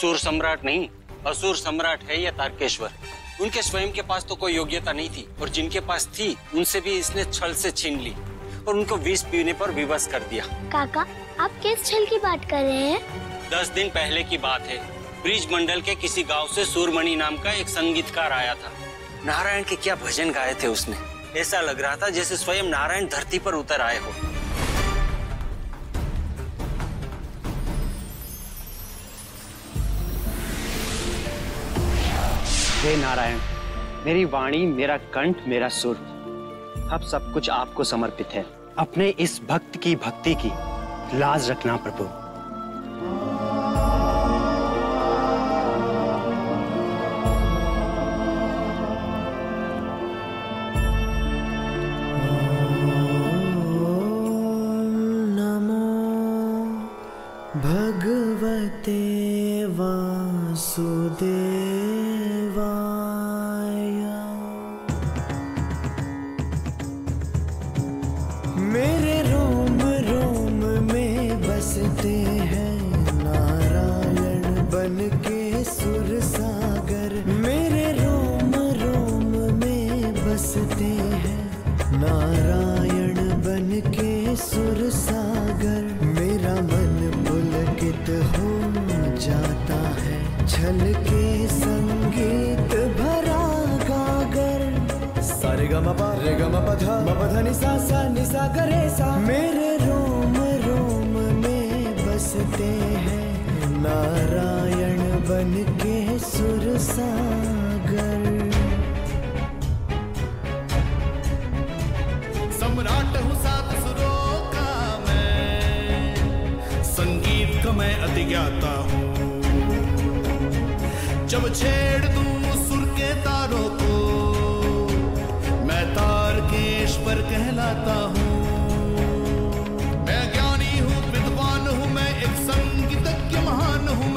सूर सम्राट नहीं, असुर सम्राट है ये तारकेश्वर। उनके स्वयं के पास तो कोई योग्यता नहीं थी, और जिनके पास थी उनसे भी इसने छल से छीन ली और उनको विष पीने पर विवश कर दिया। काका, आप किस छल की बात कर रहे हैं? 10 दिन पहले की बात है। ब्रिज मंडल के किसी गांव से सूरमणि नाम का एक संगीतकार आया था। नारायण के क्या भजन गाए थे उसने। ऐसा लग रहा था जैसे स्वयं नारायण धरती पर उतर आए हो। हे नारायण, मेरी वाणी, मेरा कंठ, मेरा सुर, अब सब कुछ आपको समर्पित है। अपने इस भक्त की भक्ति की लाज रखना प्रभु। भगवते वासुदेवाय। मेरे रोम रोम में बसते हैं नारायण बन के सुर सागर। मेरे रोम रोम में बसते हैं नारायण बन के सुर सागर। मेरा मन पुलकित हो जाता है, छल के संगीत भरा गागर। सारे ग म प रे ग म प ध म प ध नि सा सा नि सा ग रे सा। मेरे रोम रोम में बसते हैं नारायण बन के सुर सागर। सम्राट हूँ सात सुरों का मैं, संगीत का मैं अति ज्ञाता हूँ। जब छेड़ दूँ सुर के तारों को, मैं तारकेश्वर कहलाता हूँ। मैं ज्ञानी हूँ, विद्वान हूँ, मैं एक संगीतज्ञ महान हूँ।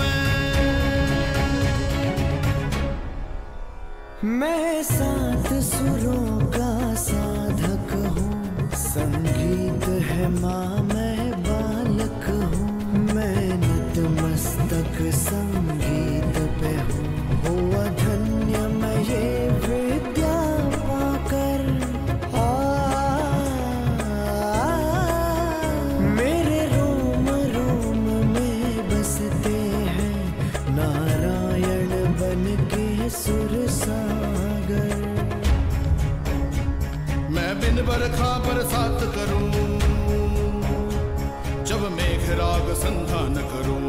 मैं सात सुरों का साधक हूँ, संगीत है माँ मैं बालक हूँ। मैं नतमस्तक संगीत पे हूँ, हुआ धन्य मैं ये विद्या पाकर। मेरे रोम रोम में बसते हैं नारायण बन के सुर सागर। मैं बिन बरखा बरसात करूं, जब मेघ राग संधान करूं।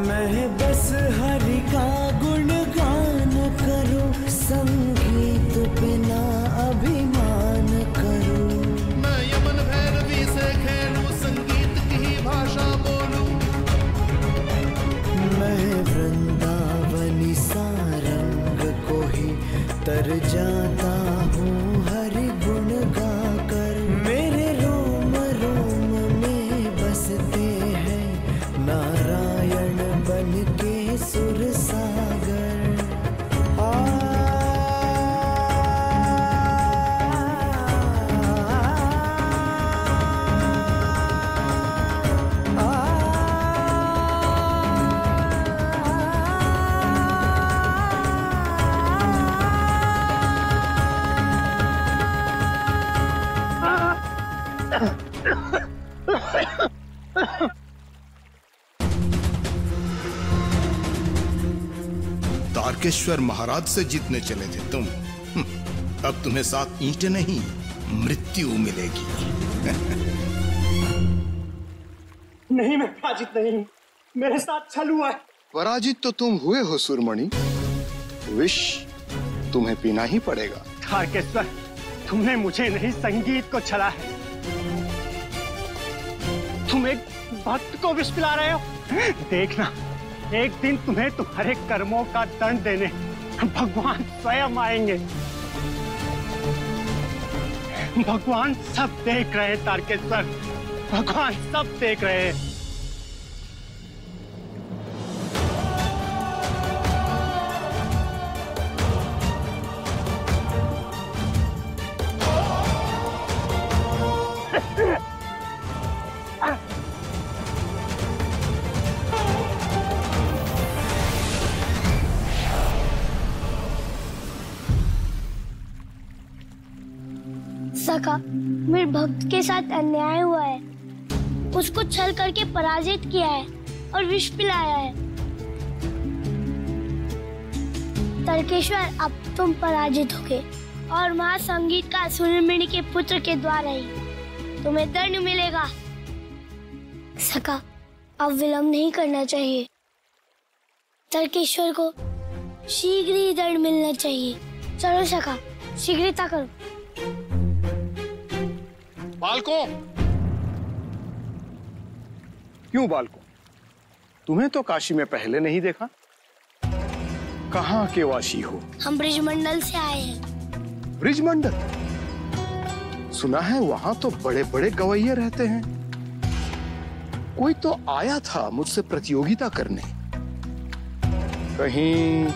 मैं बस हरि का गुणगान करूं, संगीत पे ना अभिमान करूं। मैं यमन भैरवी से खेलूं, संगीत की ही भाषा बोलूं। मैं वृंदावनी सारंग को ही तर जाता हूँ हरि गुण गाकर। मेरे रोम रोम में बसते हैं नारायण बन के सुर सागर। तारकेश्वर महाराज से जीतने चले थे तुम। अब तुम्हें 7 ईंटें नहीं, मृत्यु मिलेगी। नहीं, मैं पराजित नहीं हूँ, मेरे साथ छल हुआ है। पराजित तो तुम हुए हो सूरमणि, विष तुम्हें पीना ही पड़ेगा। तारकेश्वर, तुमने मुझे नहीं संगीत को छला है। तुम एक भक्त को विष पिला रहे हो। देखना, एक दिन तुम्हें तुम्हारे कर्मों का दंड देने भगवान स्वयं आएंगे। भगवान सब देख रहे हैं तारकेश्वर, भगवान सब देख रहे हैं। सखा, मेरे भक्त के साथ अन्याय हुआ है। उसको छल करके पराजित किया है और विष पिलाया है। तर्केश्वर, अब तुम पराजित हो गए और महासंगीतकार सूर्यमणि के पुत्र के द्वारा ही तुम्हें दंड मिलेगा। सखा, अब विलंब नहीं करना चाहिए। तर्केश्वर को शीघ्र ही दंड मिलना चाहिए। चलो सखा, शीघ्रता करो। बालकों, क्यों बालकों? तुम्हें तो काशी में पहले नहीं देखा। कहाँ के वासी हो? हम ब्रिजमंडल से आए हैं। ब्रिजमंडल? सुना है वहां तो बड़े बड़े गवैये रहते हैं। कोई तो आया था मुझसे प्रतियोगिता करने। कहीं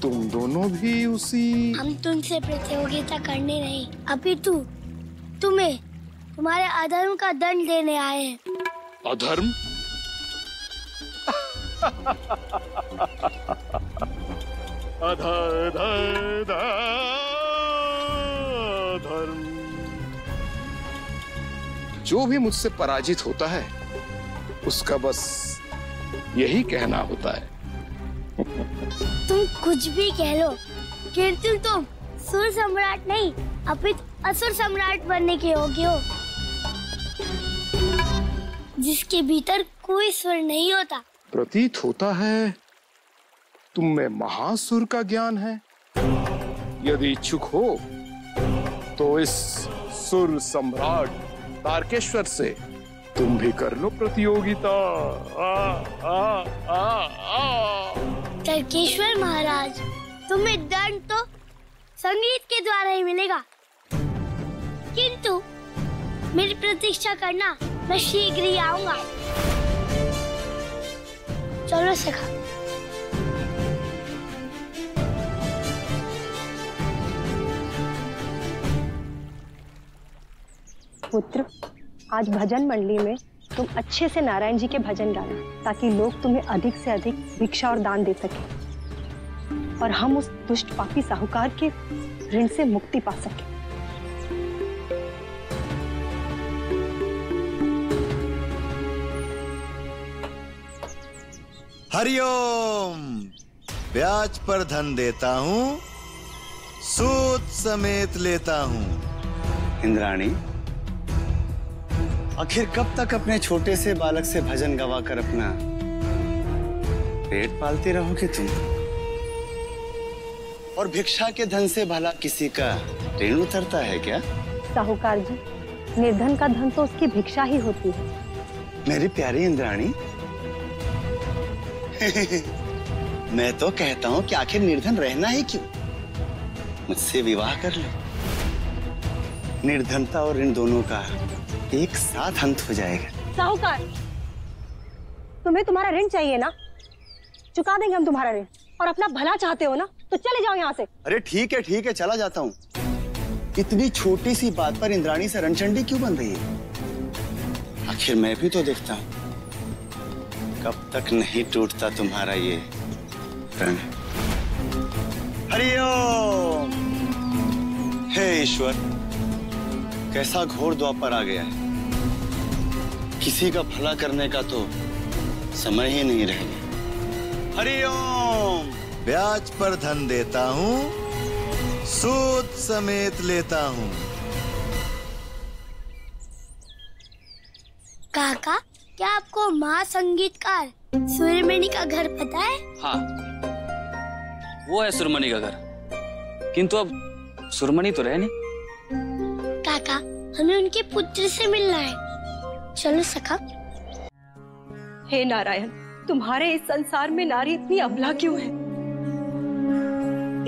तुम दोनों भी उसी? हम तुमसे प्रतियोगिता करने नहीं, अपितु तुम्हें तुम्हारे अधर्म का दंड देने आए हैं। अधर्म? अधर्म। जो भी मुझसे पराजित होता है उसका बस यही कहना होता है। तुम कुछ भी कह लो, किंतु तुम सुर सम्राट नहीं, अपितु असुर सम्राट बनने के योग्य हो, जिसके भीतर कोई सुर नहीं होता। प्रतीत होता है तुम में महासुर का ज्ञान है। यदि इच्छुक हो तो इस सुर सम्राट तारकेश्वर से तुम भी कर लो प्रतियोगिता। तारकेश्वर महाराज, तुम्हें दंड तो संगीत के द्वारा ही मिलेगा, किंतु मेरी प्रतीक्षा करना, मैं शीघ्र ही आऊंगा। चलो सखा। पुत्र, आज भजन मंडली में तुम अच्छे से नारायण जी के भजन गाना, ताकि लोग तुम्हें अधिक से अधिक भिक्षा और दान दे सके और हम उस दुष्ट पापी साहूकार के ऋण से मुक्ति पा सके। हरिओम। ब्याज पर धन देता हूँ, सूद समेत लेता हूँ। इंद्राणी, आखिर कब तक अपने छोटे से बालक से भजन गवाकर अपना पेट पालती रहोगे तुम? और भिक्षा के धन से भला किसी का ऋण उतरता है क्या? साहूकार जी, निर्धन का धन तो उसकी भिक्षा ही होती है। मेरी प्यारी इंद्राणी, मैं तो कहता हूँ कि आखिर निर्धन रहना ही क्यों? मुझसे विवाह कर लो। निर्धनता और इन दोनों का एक साथ अंत हो जाएगा। साहूकार, तुम्हें तुम्हारा ऋण चाहिए ना? चुका देंगे हम तुम्हारा ऋण। और अपना भला चाहते हो ना, तो चले जाओ यहाँ से। अरे ठीक है, चला जाता हूँ। इतनी छोटी सी बात पर इंद्राणी से रणचंडी क्यों बन रही है? आखिर मैं भी तो देखता हूँ कब तक नहीं टूटता तुम्हारा ये रण। हरिओम। हे ईश्वर, कैसा घोर द्वापर आ गया है। किसी का भला करने का तो समय ही नहीं रह गया। हरिओम। ब्याज पर धन देता हूँ, सूद समेत लेता हूँ। काका, क्या आपको महासंगीतकार सूर्यमणि का घर पता है? हाँ, वो है सुरमणि का घर, किंतु अब सुरमणि तो रहे नहीं। काका, हमें उनके पुत्र से मिलना है। चलो सखा। हे नारायण, तुम्हारे इस संसार में नारी इतनी अबला क्यों है?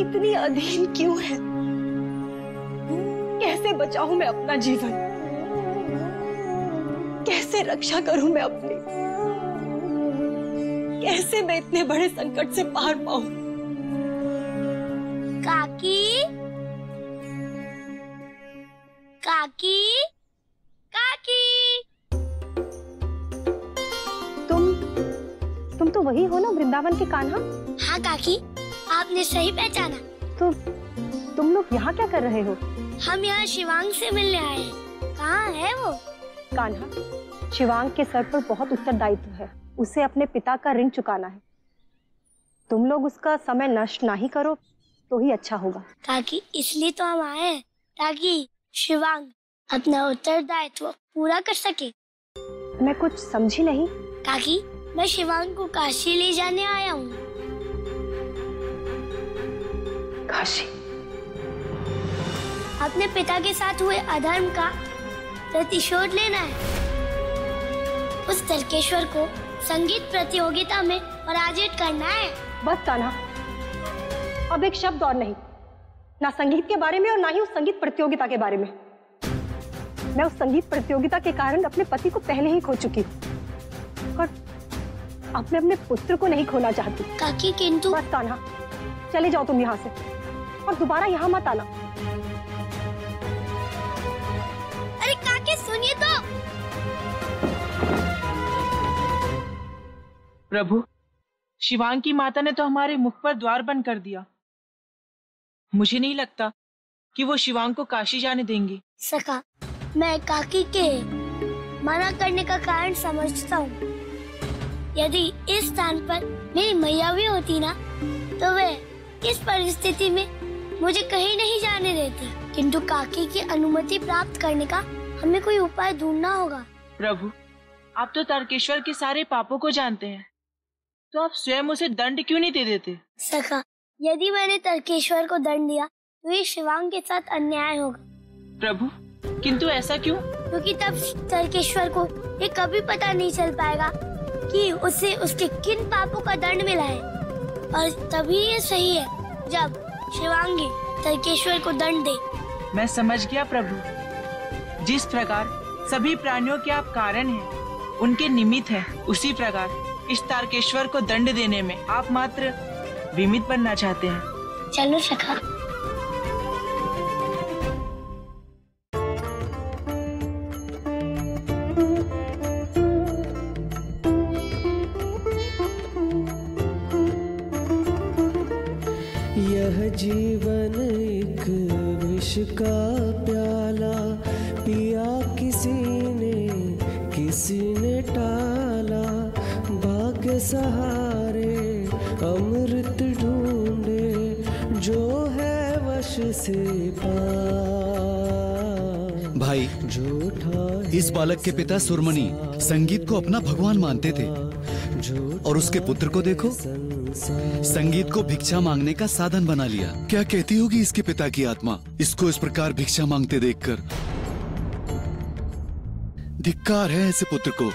इतनी अधीन क्यों है? कैसे बचाऊं मैं अपना जीवन? कैसे रक्षा करूं मैं अपनी? कैसे मैं इतने बड़े संकट से पार पाऊं? काकी, काकी, काकी। तुम तो वही हो ना, वृंदावन के कान्हा? हाँ काकी, आपने सही पहचाना। तो तुम लोग यहाँ क्या कर रहे हो? हम यहाँ शिवांग से मिलने आए हैं। कहाँ है वो? कान्हा, शिवांग के सर पर बहुत उत्तरदायित्व है। उसे अपने पिता का ऋण चुकाना है। तुम लोग उसका समय नष्ट ना ही करो तो ही अच्छा होगा। काकी, इसलिए तो हम आए हैं, ताकि शिवांग अपना उत्तरदायित्व पूरा कर सके। मैं कुछ समझी नहीं। काकी, मैं शिवांग को काशी ले जाने आया हूँ। काशी? अपने पिता के साथ हुए अधर्म का प्रतिशोध लेना है। उस तर्केश्वर को संगीत प्रतियोगिता में पराजित करना है। बस कान्हा, अब एक शब्द और नहीं, ना संगीत के बारे में और ना ही उस संगीत प्रतियोगिता के बारे में। मैं उस संगीत प्रतियोगिता के कारण अपने पति को पहले ही खो चुकी हूँ और अब मैं अपने पुत्र को नहीं खोना चाहती। काकी, किंतु बस कान्हा, चले जाओ तुम यहाँ से और दोबारा यहाँ मत आना। अरे काकी, सुनिए तो। प्रभु, शिवांग की माता ने तो हमारे मुख पर द्वार बंद कर दिया। मुझे नहीं लगता कि वो शिवांग को काशी जाने देंगी। सखा, मैं काकी के मना करने का कारण समझता हूँ। यदि इस स्थान पर मेरी मैया भी होती ना, तो वे इस परिस्थिति में मुझे कहीं नहीं जाने देती। किंतु काकी की अनुमति प्राप्त करने का हमें कोई उपाय ढूंढना होगा। प्रभु, आप तो तारकेश्वर के सारे पापों को जानते हैं, तो आप स्वयं उसे दंड क्यों नहीं दे देते? सखा, यदि मैंने तर्केश्वर को दंड दिया तो ये शिवांग के साथ अन्याय होगा। प्रभु, किंतु ऐसा क्यों? क्योंकि तब तर्केश्वर को ये कभी पता नहीं चल पाएगा कि उसे उसके किन पापों का दंड मिला है। और तभी ये सही है जब शिवांगी तर्केश्वर को दंड दे। मैं समझ गया प्रभु। जिस प्रकार सभी प्राणियों के आप कारण हैं, उनके निमित्त हैं, उसी प्रकार इस तारकेश्वर को दंड देने में आप मात्र विमित बनना चाहते हैं। चलो सखा। यह जीवन एक विष का प्याला, पिया किसी ने टाला, भाग्य सहारे अमृत ढूंढे, जो है वश से पार। भाई, इस बालक के पिता सुरमणि संगीत को अपना भगवान मानते थे, और उसके पुत्र को देखो, संगीत को भिक्षा मांगने का साधन बना लिया। क्या कहती होगी इसके पिता की आत्मा इसको इस प्रकार भिक्षा मांगते देखकर? धिक्कार है ऐसे पुत्र को।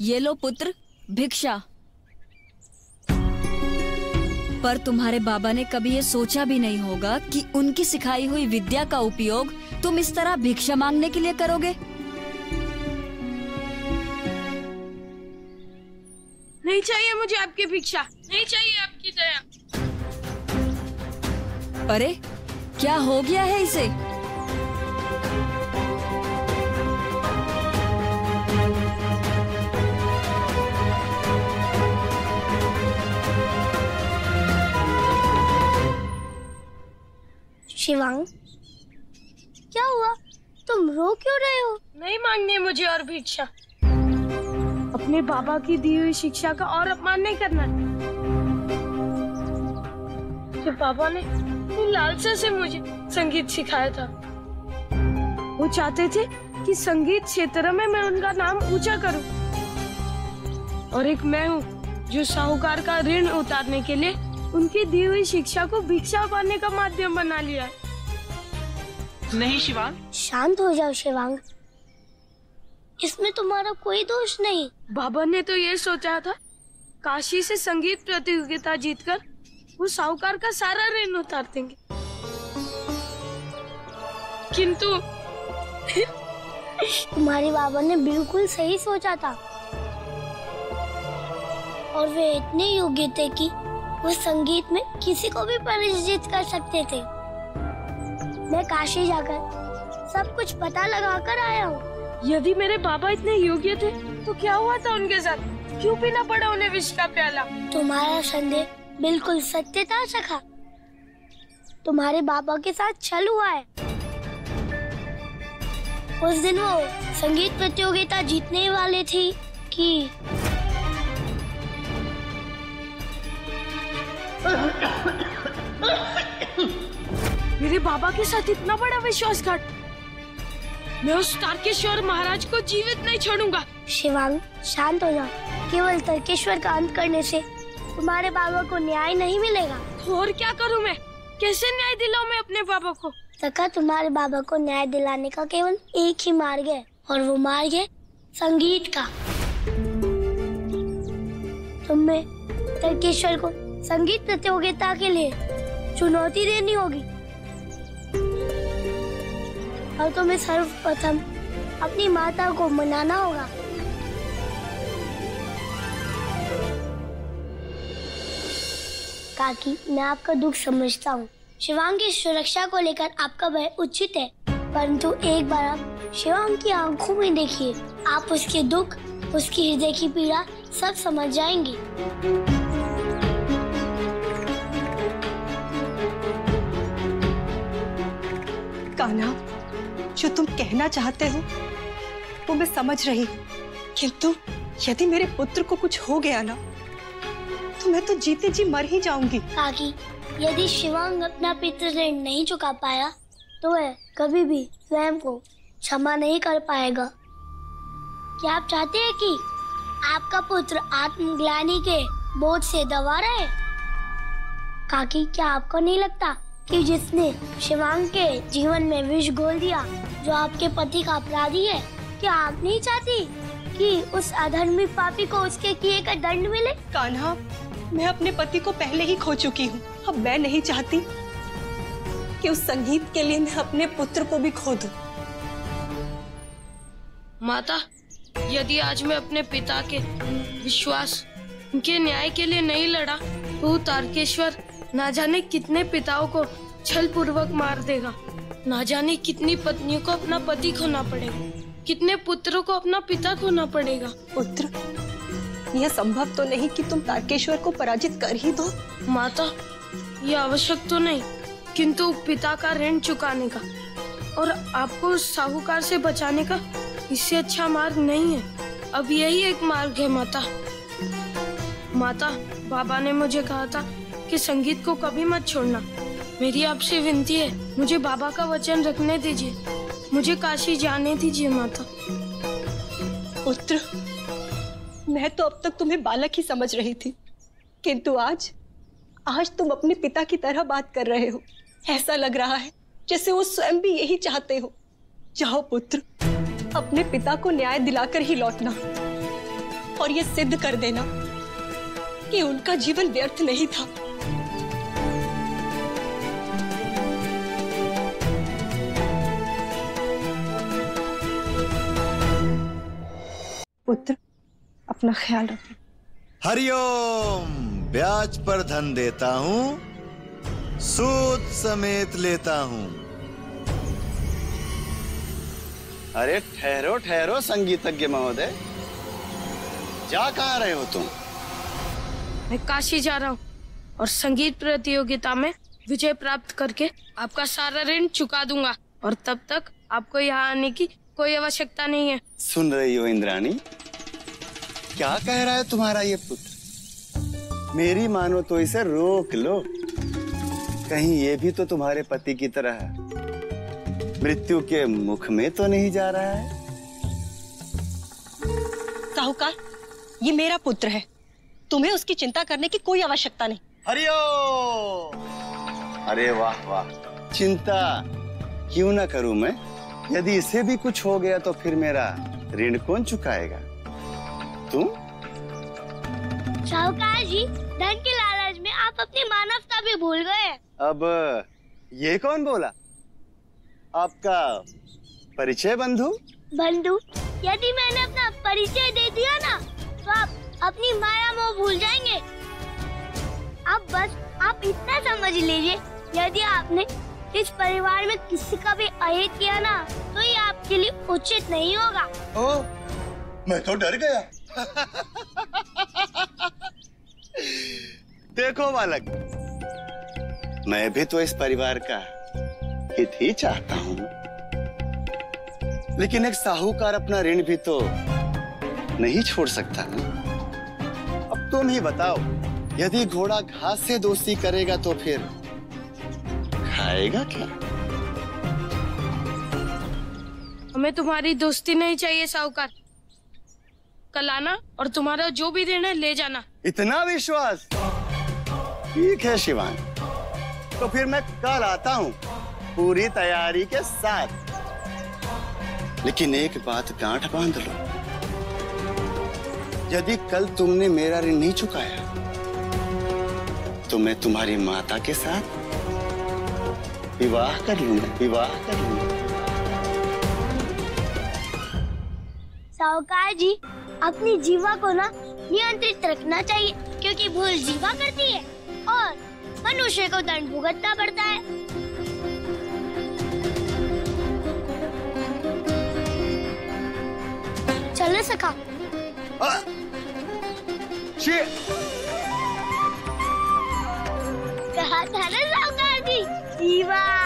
ये लो पुत्र, भिक्षा। पर तुम्हारे बाबा ने कभी ये सोचा भी नहीं होगा कि उनकी सिखाई हुई विद्या का उपयोग तुम इस तरह भिक्षा मांगने के लिए करोगे। नहीं चाहिए मुझे आपकी भिक्षा, नहीं चाहिए आपकी दया। अरे क्या हो गया है इसे? शिवांग, क्या हुआ? तुम रो क्यों रहे हो? नहीं मांगनी मुझे और भिक्षा। अपने बाबा की दी हुई शिक्षा का और अपमान नहीं करना। जब बाबा ने लालसा से मुझे संगीत सिखाया था, वो चाहते थे कि संगीत क्षेत्र में मैं उनका नाम ऊंचा करूं। और एक मैं हूँ जो साहूकार का ऋण उतारने के लिए उनकी दी हुई शिक्षा को भिक्षा पाने का माध्यम बना लिया है। नहीं शिवांग। शांत हो जाओ शिवांग, इसमें तुम्हारा कोई दोष नहीं। बाबा ने तो ये सोचा था काशी से संगीत प्रतियोगिता जीतकर वो साहूकार का सारा ऋण उतार देंगे, किंतु तुम्हारे बाबा ने बिल्कुल सही सोचा था, और वे इतने योग्य थे कि वो संगीत में किसी को भी पराजित कर सकते थे। मैं काशी जाकर सब कुछ पता लगा कर आया हूँ। यदि मेरे बाबा इतने योग्य थे तो क्या हुआ था उनके साथ? क्यों पीना पड़ा उन्हें विष का प्याला? तुम्हारा संदेह बिल्कुल सत्य था सखा। तुम्हारे बाबा के साथ छल हुआ है। उस दिन वो संगीत प्रतियोगिता जीतने वाले थे कि मेरे बाबा के साथ इतना बड़ा विश्वासघात। मैं उस तारकेश्वर महाराज को जीवित नहीं छोड़ूंगा। शिवांग, शांत हो जाओ। केवल तारकेश्वर का अंत करने से तुम्हारे बाबा को न्याय नहीं मिलेगा। और क्या करूं मैं? कैसे न्याय दिलाऊं मैं अपने बाबा को? सखा, तुम्हारे बाबा को न्याय दिलाने का केवल एक ही मार्ग है, और वो मार्ग है संगीत का। तुम्हें तारकेश्वर को संगीत प्रतियोगिता के लिए चुनौती देनी होगी, और तुम्हें सर्वप्रथम अपनी माता को मनाना होगा। काकी, मैं आपका दुख समझता हूँ। शिवांग की सुरक्षा को लेकर आपका भय उचित है, परंतु एक बार आप शिवांग की आंखों में देखिए, आप उसके दुख, उसकी हृदय की पीड़ा सब समझ जाएंगी। कान्हा, जो तुम कहना चाहते हो वो मैं समझ रही हूँ, किंतु यदि मेरे पुत्र को कुछ हो गया ना, तो मैं तो जीते जी मर ही जाऊंगी। काकी, यदि शिवांग अपना पितृ ऋण नहीं चुका पाया तो वह कभी भी स्वयं को क्षमा नहीं कर पाएगा। क्या आप चाहते हैं कि आपका पुत्र आत्मग्लानि के बोझ से दबा रहे? काकी, क्या आपको नहीं लगता कि जिसने शिवांग के जीवन में विष घोल दिया, जो आपके पति का अपराधी है, क्या आप नहीं चाहती कि उस अधर्मी पापी को उसके किए का दंड मिले? कान्हा, मैं अपने पति को पहले ही खो चुकी हूँ। अब मैं नहीं चाहती कि उस संगीत के लिए मैं अपने पुत्र को भी खो दूं। माता, यदि आज मैं अपने पिता के विश्वास, उनके न्याय के लिए नहीं लड़ा, तो तारकेश्वर ना जाने कितने पिताओं को छल पूर्वक मार देगा। ना जाने कितनी पत्नियों को अपना पति खोना पड़ेगा, कितने पुत्रों को अपना पिता खोना पड़ेगा। पुत्र, यह संभव तो नहीं कि तुम तारकेश्वर को पराजित कर ही दो। माता, यह आवश्यक तो नहीं, किंतु पिता का ऋण चुकाने का और आपको उस साहूकार से बचाने का इससे अच्छा मार्ग नहीं है। अब यही एक मार्ग है माता। माता, बाबा ने मुझे कहा था कि संगीत को कभी मत छोड़ना। मेरी आपसे विनती है, मुझे बाबा का वचन रखने दीजिए, मुझे काशी जाने दीजिए माता। पुत्र, मैं तो अब तक तुम्हें बालक ही समझ रही थी, किंतु आज तुम अपने पिता की तरह बात कर रहे हो। ऐसा लग रहा है जैसे वो स्वयं भी यही चाहते हो। जाओ पुत्र, अपने पिता को न्याय दिलाकर ही लौटना और ये सिद्ध कर देना कि उनका जीवन व्यर्थ नहीं था। पुत्र, अपना ख्याल रखो। हरिओम। ब्याज पर धन देता हूँ, सूद समेत लेता हूँ। अरे ठहरो ठहरो संगीतज्ञ महोदय, जा कहाँ रहे हो तुम? मैं काशी जा रहा हूँ और संगीत प्रतियोगिता में विजय प्राप्त करके आपका सारा ऋण चुका दूंगा, और तब तक आपको यहाँ आने की कोई आवश्यकता नहीं है। सुन रही हो इंद्राणी, क्या कह रहा है तुम्हारा ये पुत्र? मेरी मानो तो इसे रोक लो, कहीं ये भी तो तुम्हारे पति की तरह मृत्यु के मुख में तो नहीं जा रहा है। साहूकार, ये मेरा पुत्र है, तुम्हें उसकी चिंता करने की कोई आवश्यकता नहीं। हरिओम। अरे वाह वाह, चिंता क्यों ना करूं मैं? यदि इसे भी कुछ हो गया तो फिर मेरा ऋण कौन चुकाएगा? तुम? साहूकार जी, धन के लालच में आप अपनी मानवता भी भूल गए। अब ये कौन बोला? आपका परिचय बंधु? बंधु, यदि मैंने अपना परिचय दे दिया ना, तो आप अपनी माया मोह भूल जाएंगे। अब बस आप इतना समझ लीजिए, यदि आपने इस परिवार में किसी का भी अहित किया ना तो ये आपके लिए उचित नहीं होगा। ओ, मैं तो डर गया। देखो बालक, मैं भी तो इस परिवार का हित ही चाहता हूँ, लेकिन एक साहूकार अपना ऋण भी तो नहीं छोड़ सकता ना। अब तुम ही बताओ, यदि घोड़ा घास से दोस्ती करेगा तो फिर खाएगा क्या? हमें तुम्हारी दोस्ती नहीं चाहिए साहूकार। कल आना और तुम्हारा जो भी ऋण है ले जाना। इतना विश्वास? ठीक है शिवान, तो फिर मैं कल आता हूँ पूरी तैयारी के साथ। लेकिन एक बात गांठ बांध लो, यदि कल तुमने मेरा ऋण नहीं चुकाया तो मैं तुम्हारी माता के साथ विवाह कर लूंगा, विवाह कर लूंगा। साहूकार जी, अपनी जीवा को ना नियंत्रित रखना चाहिए, क्योंकि भूल जीवा करती है और मनुष्य को दंड भुगतना पड़ता है। चलो सखा। कहा था ना साहूकार जी, जीवा।